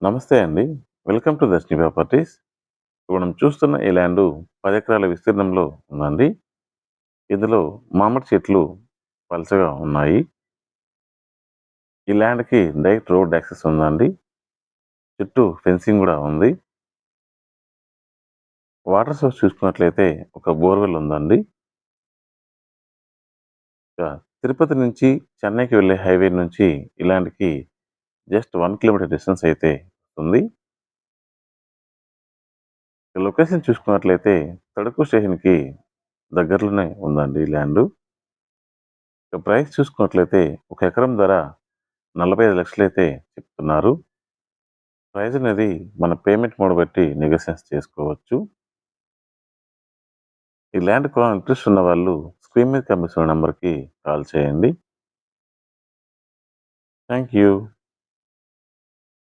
నమస్తే అండి. Welcome to Darshini properties. ఇప్పుడు మనం చూస్తున్న ఈ ల్యాండు 10 ఎకరాల విస్తీర్ణంలో ఉందండి. ఇందులో మామిడి చెట్లు పలచగా ఉన్నాయి. ఈ ల్యాండ్‌కి డైరెక్ట్ రోడ్ యాక్సెస్ ఉందండి. చుట్టూ ఫెన్సింగ్ గూడా ఉంది. వాటర్ సోర్స్ చూసుకున్నట్లయితే ఒక బోర్‌వెల్ ఉందండి. ఇక తిరుపతి నుంచి చెన్నైకి వెళ్ళే హైవే నుంచి ఈ ల్యాండ్‌కి జస్ట్ 1 కిలోమీటర్ డిస్టెన్స్ అయితే ఉంది. లొకేషన్ చూసుకున్నట్లయితే తణుకు స్టేషన్‌కి దగ్గరలోనే ఉందండి ఈ ల్యాండు. ఇక ప్రైస్ చూసుకున్నట్లయితే ఒక ఎకరం ధర 45,00,000 అయితే చెప్తున్నారు. ప్రైస్ అనేది మన పేమెంట్ మోడ్ బట్టి నెగోషియేషన్ చేసుకోవచ్చు. ఈ ల్యాండ్ కొనాలని ఇంట్రెస్ట్ ఉన్న వాళ్ళు స్క్రీన్ మీద కనిపిస్తున్న నంబర్‌కి కాల్ చేయండి. Thank you.